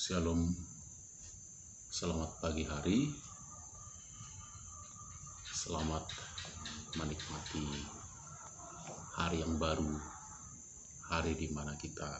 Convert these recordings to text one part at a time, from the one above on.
Shalom, selamat pagi hari, selamat menikmati hari yang baru, hari di mana kita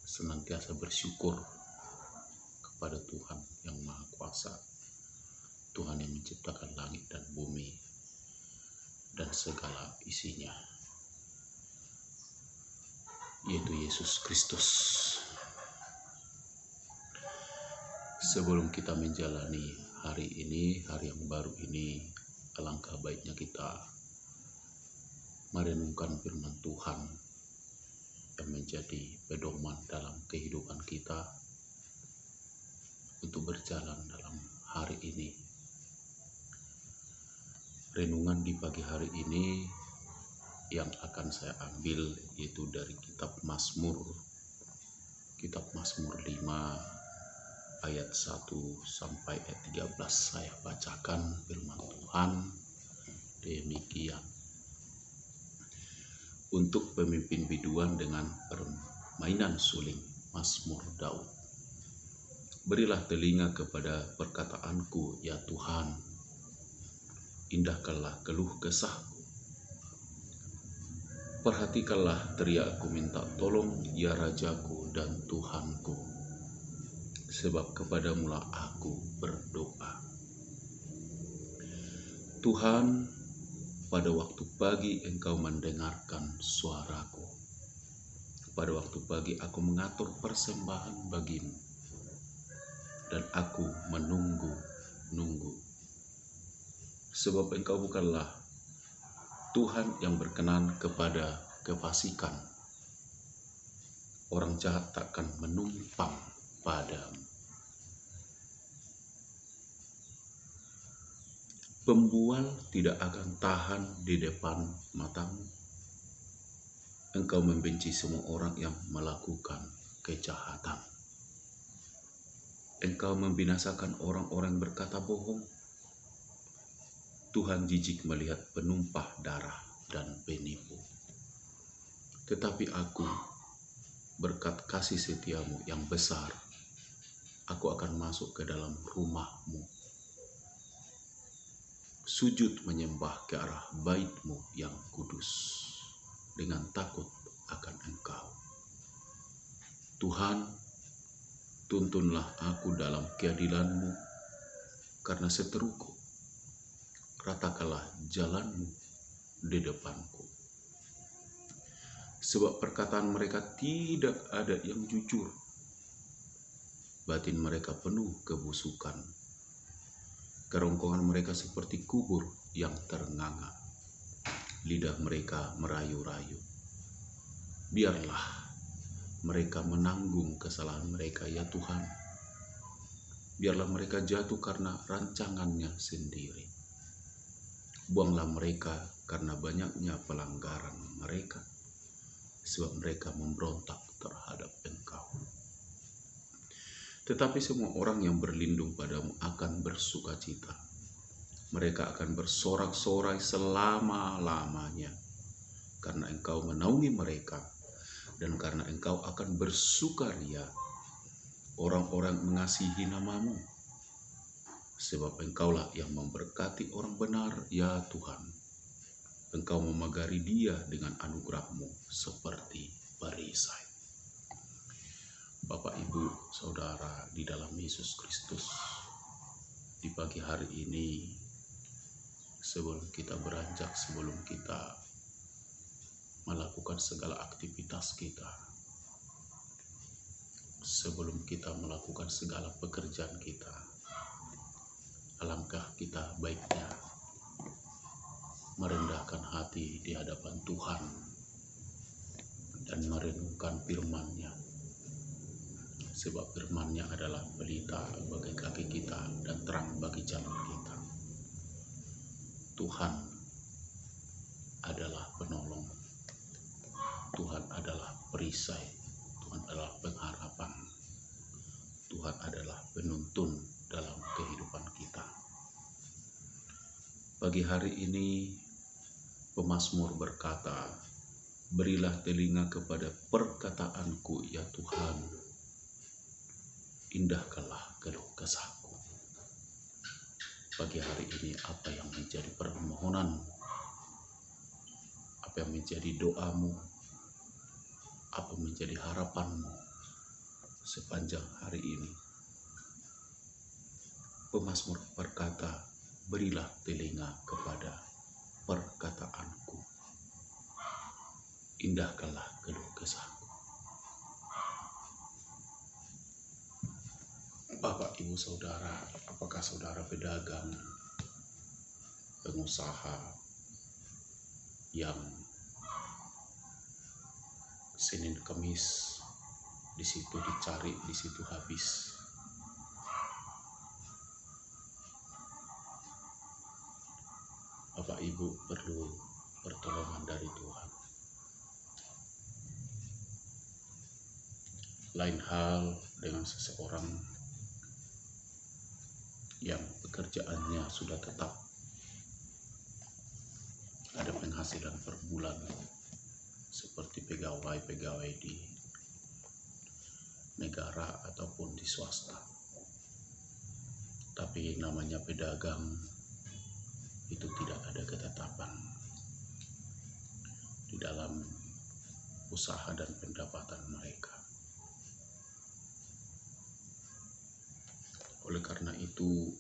senantiasa bersyukur kepada Tuhan yang Maha Kuasa, Tuhan yang menciptakan langit dan bumi dan segala isinya, yaitu Yesus Kristus. Sebelum kita menjalani hari ini, hari yang baru ini, alangkah baiknya kita merenungkan firman Tuhan yang menjadi pedoman dalam kehidupan kita untuk berjalan dalam hari ini. Renungan di pagi hari ini yang akan saya ambil yaitu dari kitab Mazmur 5 ayat 1 sampai ayat 13. Saya bacakan firman Tuhan demikian. Untuk pemimpin biduan dengan permainan suling, Mazmur Daud. Berilah telinga kepada perkataanku, ya Tuhan. Indahkanlah keluh kesahku. Perhatikanlah teriakku minta tolong, ya Rajaku dan Tuhanku. Sebab kepadamulah aku berdoa. Tuhan, pada waktu pagi Engkau mendengarkan suaraku. Pada waktu pagi aku mengatur persembahan bagimu, dan aku menunggu. Sebab Engkau bukanlah Tuhan yang berkenan kepada kefasikan. Orang jahat takkan menumpang padamu. Pembual tidak akan tahan di depan matamu. Engkau membenci semua orang yang melakukan kejahatan. Engkau membinasakan orang-orang yang berkata bohong. Tuhan jijik melihat penumpah darah dan penipu. Tetapi aku, berkat kasih setiamu yang besar, aku akan masuk ke dalam rumahmu. Sujud menyembah ke arah bait-Mu yang kudus dengan takut akan Engkau. Tuhan, tuntunlah aku dalam keadilan-Mu karena seteruku. Ratakanlah jalan-Mu di depanku. Sebab perkataan mereka tidak ada yang jujur. Batin mereka penuh kebusukan. Kerongkongan mereka seperti kubur yang ternganga. Lidah mereka merayu-rayu. Biarlah mereka menanggung kesalahan mereka, ya Tuhan. Biarlah mereka jatuh karena rancangannya sendiri. Buanglah mereka karena banyaknya pelanggaran mereka, sebab mereka memberontak terhadap Engkau. Tetapi semua orang yang berlindung padamu akan bersukacita. Mereka akan bersorak-sorai selama-lamanya. Karena Engkau menaungi mereka. Dan karena Engkau akan bersukaria. Orang-orang mengasihi nama-Mu. Sebab Engkaulah yang memberkati orang benar, ya Tuhan. Engkau memagari dia dengan anugerah-Mu seperti perisai. Bapak, Ibu, Saudara di dalam Yesus Kristus, di pagi hari ini, sebelum kita beranjak, sebelum kita melakukan segala aktivitas kita, sebelum kita melakukan segala pekerjaan kita, alangkah kita baiknya merendahkan hati di hadapan Tuhan dan merenungkan firman-Nya. Sebab firman-Nya adalah pelita bagi kaki kita dan terang bagi jalan kita. Tuhan adalah penolong. Tuhan adalah perisai. Tuhan adalah pengharapan. Tuhan adalah penuntun dalam kehidupan kita. Pagi hari ini pemazmur berkata, berilah telinga kepada perkataanku, ya Tuhan. indahkanlah keluh kesahku. Pagi hari ini apa yang menjadi permohonanmu, apa yang menjadi doamu, apa menjadi harapanmu sepanjang hari ini. Pemazmur berkata, berilah telinga kepada perkataanku, indahkanlah keluh kesahku. Bapak, Ibu, Saudara, apakah saudara pedagang, pengusaha yang Senin Kamis di situ dicari, di situ habis? Bapak Ibu perlu pertolongan dari Tuhan. Lain hal dengan seseorang yang pekerjaannya sudah tetap, ada penghasilan per bulan seperti pegawai-pegawai di negara ataupun di swasta. Tapi namanya pedagang itu tidak ada ketetapan di dalam usaha dan pendapatan mereka. Oleh karena itu,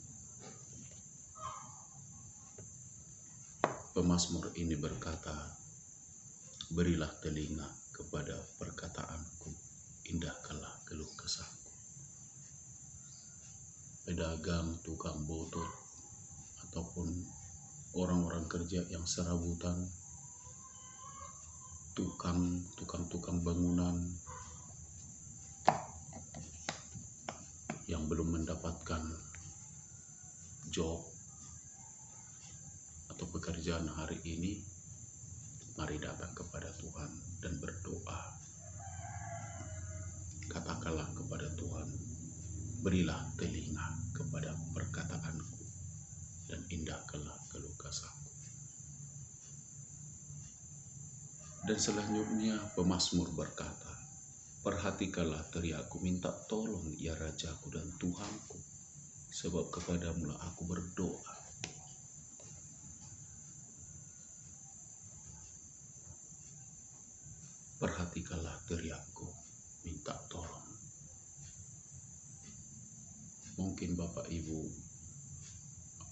pemazmur ini berkata, berilah telinga kepada perkataanku, indahkanlah keluh kesahku. Pedagang, tukang botol, ataupun orang-orang kerja yang serabutan, tukang bangunan yang belum mendapatkan job atau pekerjaan hari ini, mari datang kepada Tuhan dan berdoa. Katakanlah kepada Tuhan, berilah telinga kepada perkataanku dan indahkanlah keluh kesahku. Dan selanjutnya pemazmur berkata, perhatikanlah teriakku, minta tolong ya Rajaku dan Tuhanku, sebab kepadamu lah aku berdoa. Perhatikanlah teriakku, minta tolong. Mungkin Bapak Ibu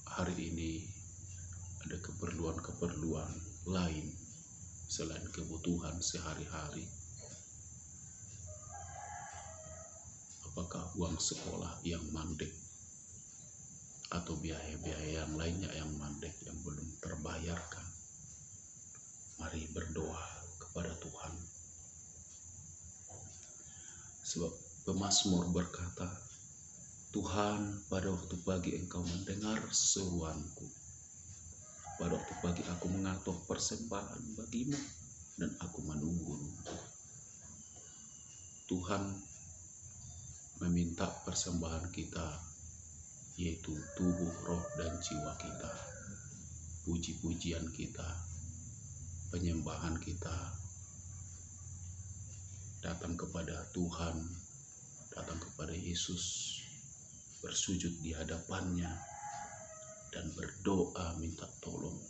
hari ini ada keperluan-keperluan lain selain kebutuhan sehari-hari. Apakah uang sekolah yang mandek atau biaya-biaya yang lainnya yang mandek yang belum terbayarkan? Mari berdoa kepada Tuhan. Sebab pemazmur berkata, Tuhan, pada waktu pagi Engkau mendengar seruanku. Pada waktu pagi aku mengatur persembahan bagimu dan aku menunggu-nunggu. Tuhan meminta persembahan kita, yaitu tubuh, roh, dan jiwa kita. Puji-pujian kita, penyembahan kita, datang kepada Tuhan, datang kepada Yesus, bersujud di hadapannya, dan berdoa minta tolong,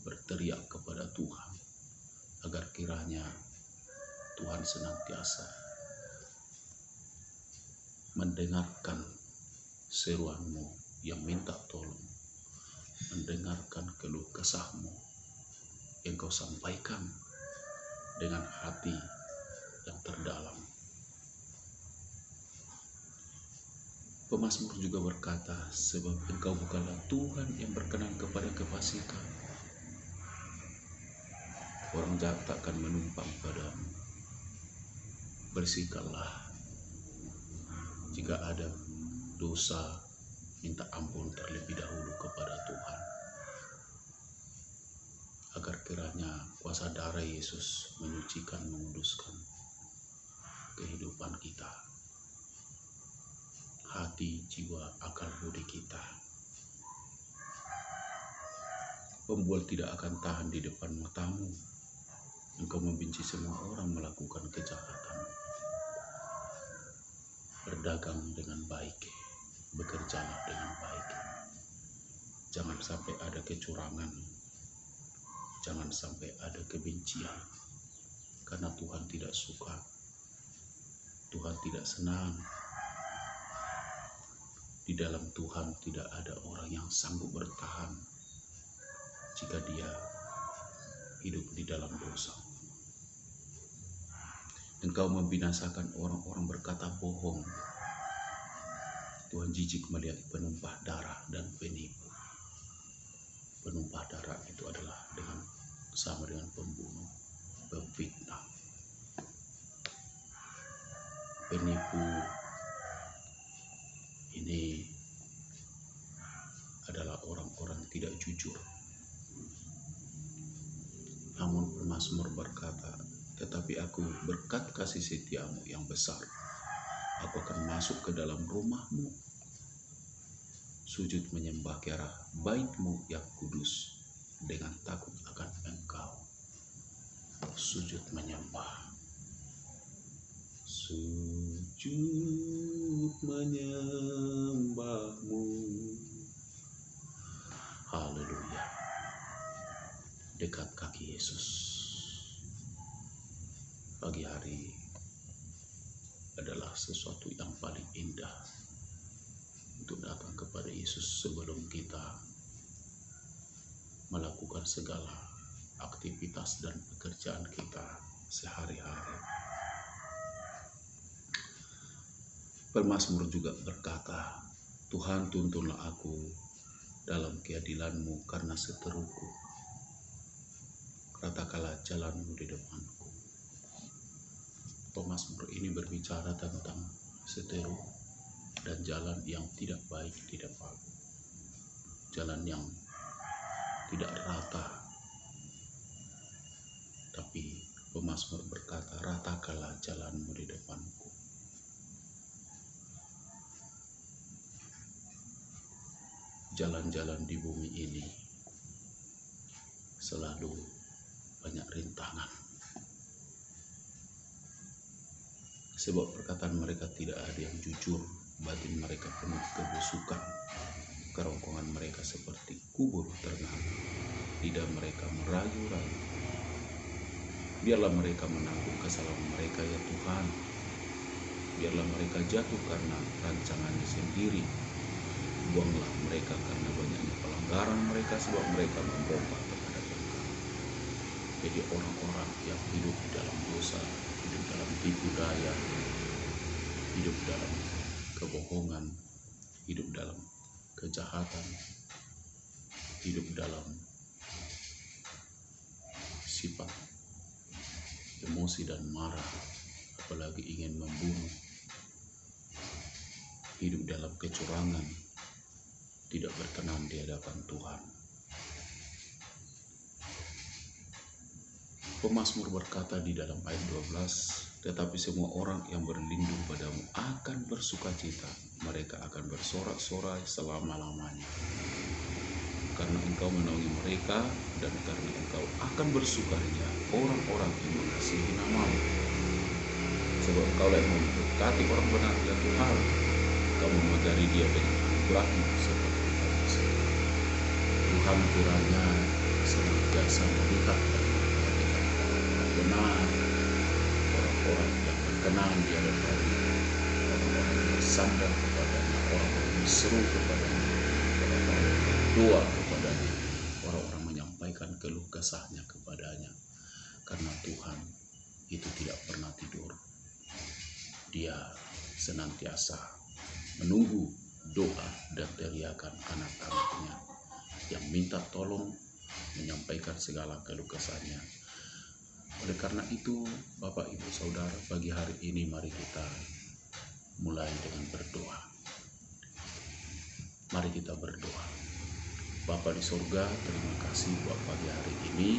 berteriak kepada Tuhan, agar kiranya Tuhan senantiasa mendengarkan seruanmu yang minta tolong, mendengarkan keluh kesahmu yang kau sampaikan dengan hati yang terdalam. Pemazmur juga berkata, sebab Engkau bukanlah Tuhan yang berkenan kepada kefasikan. Orang jahat takkan menumpang padamu. Bersihkanlah jika ada dosa, minta ampun terlebih dahulu kepada Tuhan, agar kiranya kuasa darah Yesus menyucikan, menguduskan kehidupan kita, hati, jiwa, akal budi kita. Pembual tidak akan tahan di depan matamu. Engkau membenci semua orang melakukan kejahatan. berdagang dengan baik, bekerjalah dengan baik. Jangan sampai ada kecurangan, jangan sampai ada kebencian, karena Tuhan tidak suka, Tuhan tidak senang. Di dalam Tuhan tidak ada orang yang sanggup bertahan jika dia hidup di dalam dosa. Engkau membinasakan orang-orang berkata bohong. Tuhan jijik melihat penumpah darah dan penipu. Penumpah darah itu adalah sama dengan pembunuh, pemfitnah, penipu. Ini adalah orang-orang tidak jujur. Namun pemazmur berkata, tetapi aku berkat kasih setiamu yang besar, aku akan masuk ke dalam rumahmu, sujud menyembah kira baitmu yang kudus, dengan takut akan engkau, sujud menyembah. Sujud menyembahmu. Haleluya. Dekat kaki Yesus. Pagi hari adalah sesuatu yang paling indah untuk datang kepada Yesus sebelum kita melakukan segala aktivitas dan pekerjaan kita sehari-hari. Pemazmur juga berkata, Tuhan tuntunlah aku dalam keadilan-Mu karena seteruku. Ratakanlah jalan-Mu di depanku. Pemazmur ini berbicara tentang seteru dan jalan yang tidak baik di depan. Jalan yang tidak rata. Tapi pemazmur berkata, ratakanlah jalan-Mu di depanku. Jalan-jalan di bumi ini selalu banyak rintangan. Sebab perkataan mereka tidak ada yang jujur, batin mereka penuh kebusukan. Kerongkongan mereka seperti kubur ternak, lidah mereka merayu-rayu. Biarlah mereka menanggung kesalahan mereka ya Tuhan. Biarlah mereka jatuh karena rancangannya sendiri. Buanglah mereka karena banyaknya pelanggaran mereka, sebab mereka memberontak terhadap Engkau. Jadi orang-orang yang hidup di dalam dosa, hidup dalam tipu daya, hidup dalam kebohongan, hidup dalam kejahatan, hidup dalam sifat emosi dan marah, apalagi ingin membunuh, hidup dalam kecurangan, tidak berkenan di hadapan Tuhan. Pemazmur berkata di dalam ayat 12, tetapi semua orang yang berlindung padamu akan bersukacita, mereka akan bersorak-sorai selama-lamanya. Karena Engkau menaungi mereka dan karena Engkau akan bersukaria orang-orang yang mengasihi nama-Mu. Sebab Engkau yang memberkati orang benar ya Tuhan, Engkau memagari dia dengan anugerah-Mu seperti Tuhan kiranya senantiasa melihat dan memperhatikan orang benar, orang-orang yang berkenan di hadapan, orang-orang yang bersandar kepadanya, orang-orang yang berseru kepadanya, orang-orang yang berdoa kepadanya, orang-orang menyampaikan keluh kesahnya kepadanya. Karena Tuhan itu tidak pernah tidur. Dia senantiasa menunggu doa dan teriakan anak-anaknya yang minta tolong, menyampaikan segala keluh kesahnya. Oleh karena itu, Bapak, Ibu, Saudara, pagi hari ini mari kita mulai dengan berdoa. Mari kita berdoa. Bapa di surga, terima kasih buat pagi hari ini.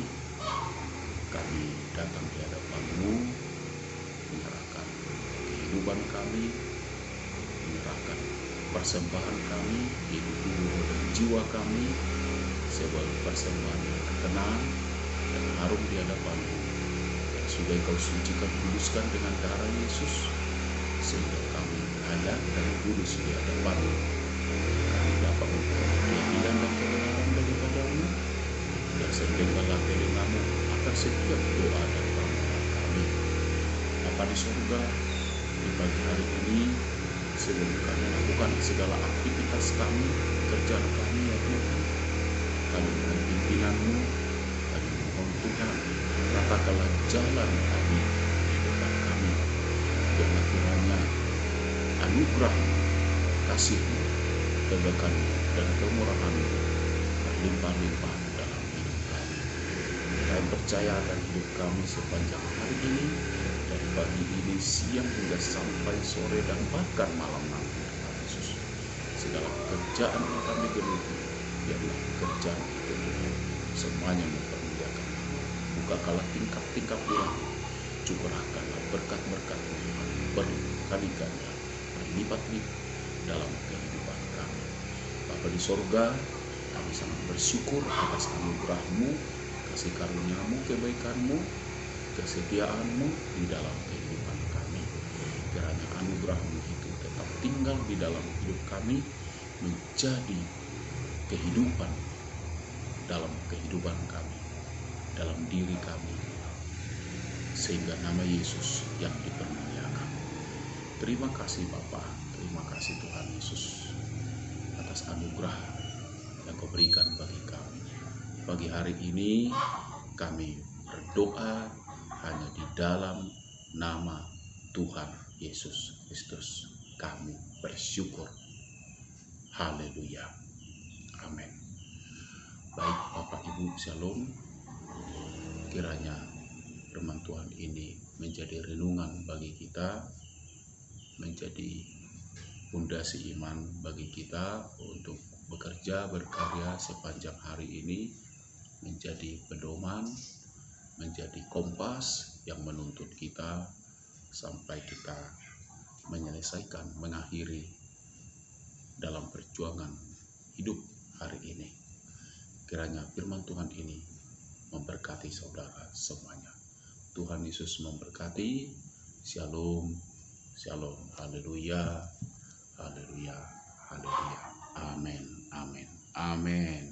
Kami datang di hadapan-Mu, menyerahkan kehidupan kami, menyerahkan persembahan kami, hidup, tubuh, dan jiwa kami, sebagai persembahan yang berkenan dan harum di hadapan-Mu, yang sudah Kau sucikan, kuduskan dengan darah Yesus, sehingga kami layak dari kudus di hadapan-Mu. Kami dapat memperoleh keadilan dan kebenaran daripada-Mu, dan sendirilah telinga-Mu akan setiap doa dan permohonan kami. Bapa di surga, di pagi hari ini, sebelum kami melakukan segala aktivitas kami, pekerjaan kami ya Tuhan, kami mohon pimpinan-Mu, kami mohon Tuhan, ratakanlah jalan kami di depan kami, biarlah kiranya anugerah-Mu, kasih-Mu, keberkahan-Mu, dan kemurahan-Mu berlimpah-limpah dalam hidup kami. Kami percaya akan hidup kami sepanjang hari ini, dari pagi ini, siang hingga sampai sore dan bahkan malam nanti, Tuhan Yesus. Segala pekerjaan yang kami geluti, biarlah pekerjaan itu Tuhan semuanya mempermuliakan. Bukakanlah tingkap-tingkap bulan, curahkanlah berkat-berkat-Mu Tuhan, berkali-kali, berlipat-lipat dalam kehidupan kami. Bapa di sorga, kami sangat bersyukur atas anugerah-Mu, kasih karunia-Mu, kebaikan-Mu, kesetiaan-Mu di dalam kehidupan kami. Kiranya anugerah-Mu itu tetap tinggal di dalam hidup kami, menjadi kehidupan dalam kehidupan kami, dalam diri kami, sehingga nama Yesus yang dipermuliakan. Terima kasih Bapa, terima kasih Tuhan Yesus atas anugerah yang Kau berikan bagi kami. Pagi hari ini kami berdoa hanya di dalam nama Tuhan Yesus Kristus. Kami bersyukur. Haleluya. Amin. Baik Bapak Ibu, Shalom. Kiranya firman Tuhan ini menjadi renungan bagi kita, menjadi fondasi iman bagi kita untuk bekerja, berkarya sepanjang hari ini, menjadi pedoman, menjadi kompas yang menuntut kita sampai kita menyelesaikan, mengakhiri dalam perjuangan hidup hari ini. Kiranya firman Tuhan ini memberkati saudara semuanya. Tuhan Yesus memberkati. Shalom, shalom, haleluya, haleluya, haleluya. Amin, amin, amin.